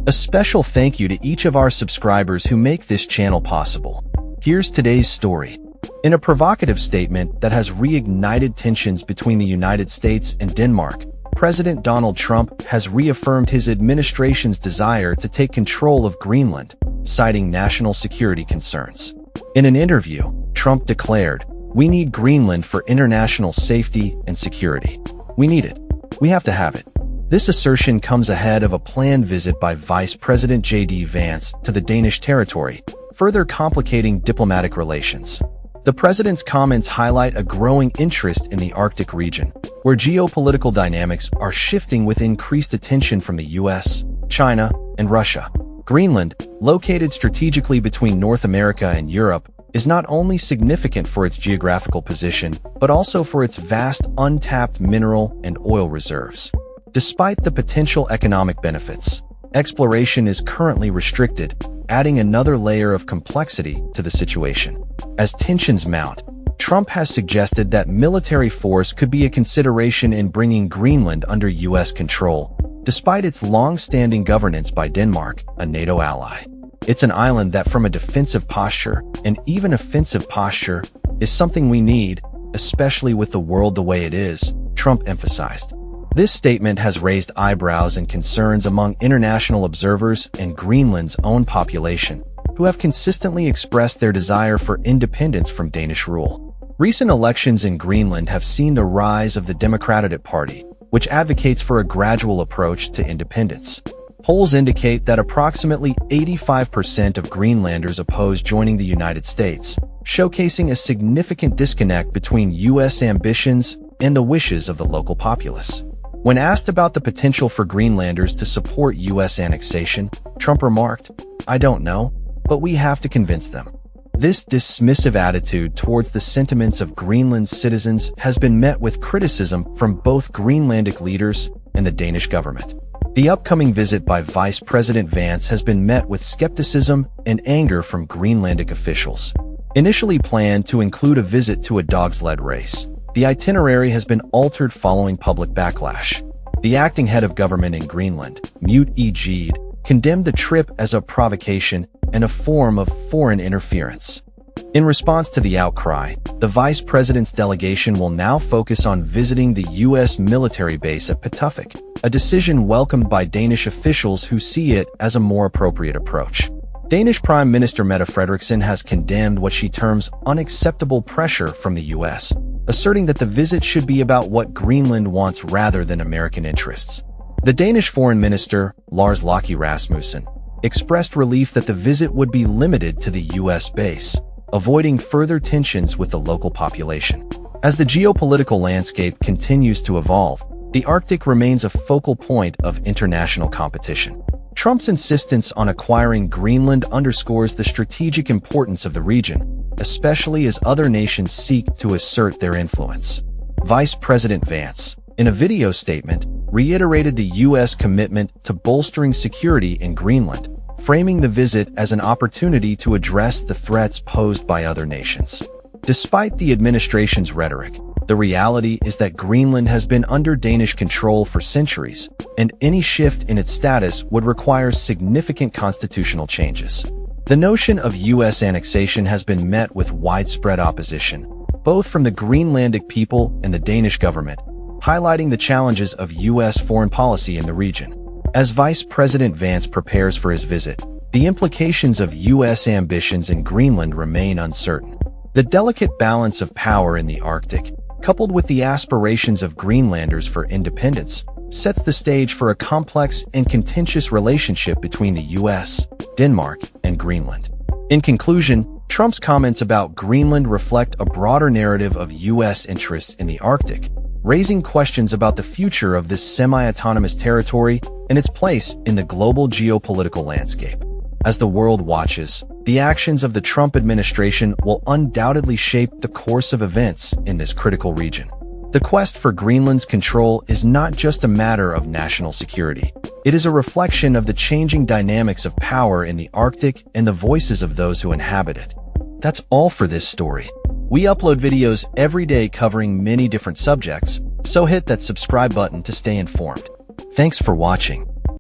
A special thank you to each of our subscribers who make this channel possible. Here's today's story. In a provocative statement that has reignited tensions between the United States and Denmark, President Donald Trump has reaffirmed his administration's desire to take control of Greenland, citing national security concerns. In an interview, Trump declared, "We need Greenland for international safety and security. We need it. We have to have it." This assertion comes ahead of a planned visit by Vice President J.D. Vance to the Danish territory, further complicating diplomatic relations. The president's comments highlight a growing interest in the Arctic region, where geopolitical dynamics are shifting with increased attention from the U.S., China, and Russia. Greenland, located strategically between North America and Europe, is not only significant for its geographical position, but also for its vast untapped mineral and oil reserves. Despite the potential economic benefits, exploration is currently restricted, adding another layer of complexity to the situation. As tensions mount, Trump has suggested that military force could be a consideration in bringing Greenland under U.S. control, despite its long-standing governance by Denmark, a NATO ally. It's an island that from a defensive posture, and even offensive posture, is something we need, especially with the world the way it is, Trump emphasized. This statement has raised eyebrows and concerns among international observers and Greenland's own population, who have consistently expressed their desire for independence from Danish rule. Recent elections in Greenland have seen the rise of the Democratic Party, which advocates for a gradual approach to independence. Polls indicate that approximately 85% of Greenlanders oppose joining the United States, showcasing a significant disconnect between U.S. ambitions and the wishes of the local populace. When asked about the potential for Greenlanders to support U.S. annexation, Trump remarked, "I don't know, but we have to convince them." This dismissive attitude towards the sentiments of Greenland's citizens has been met with criticism from both Greenlandic leaders and the Danish government. The upcoming visit by Vice President Vance has been met with skepticism and anger from Greenlandic officials. Initially planned to include a visit to a dog-sled race, the itinerary has been altered following public backlash. The acting head of government in Greenland, Mute Egede, condemned the trip as a provocation and a form of foreign interference. In response to the outcry, the vice president's delegation will now focus on visiting the U.S. military base at Pituffik, a decision welcomed by Danish officials who see it as a more appropriate approach. Danish Prime Minister Mette Frederiksen has condemned what she terms unacceptable pressure from the U.S., asserting that the visit should be about what Greenland wants rather than American interests. The Danish Foreign Minister, Lars Løkke Rasmussen, expressed relief that the visit would be limited to the U.S. base, avoiding further tensions with the local population. As the geopolitical landscape continues to evolve, the Arctic remains a focal point of international competition. Trump's insistence on acquiring Greenland underscores the strategic importance of the region, especially as other nations seek to assert their influence. Vice President Vance, in a video statement, reiterated the U.S. commitment to bolstering security in Greenland, framing the visit as an opportunity to address the threats posed by other nations. Despite the administration's rhetoric, the reality is that Greenland has been under Danish control for centuries, and any shift in its status would require significant constitutional changes. The notion of U.S. annexation has been met with widespread opposition, both from the Greenlandic people and the Danish government, highlighting the challenges of U.S. foreign policy in the region. As Vice President Vance prepares for his visit, the implications of U.S. ambitions in Greenland remain uncertain. The delicate balance of power in the Arctic, coupled with the aspirations of Greenlanders for independence, sets the stage for a complex and contentious relationship between the U.S., Denmark, and Greenland. In conclusion, Trump's comments about Greenland reflect a broader narrative of U.S. interests in the Arctic, raising questions about the future of this semi-autonomous territory and its place in the global geopolitical landscape. As the world watches, the actions of the Trump administration will undoubtedly shape the course of events in this critical region. The quest for Greenland's control is not just a matter of national security. It is a reflection of the changing dynamics of power in the Arctic and the voices of those who inhabit it. That's all for this story. We upload videos every day covering many different subjects, so hit that subscribe button to stay informed. Thanks for watching.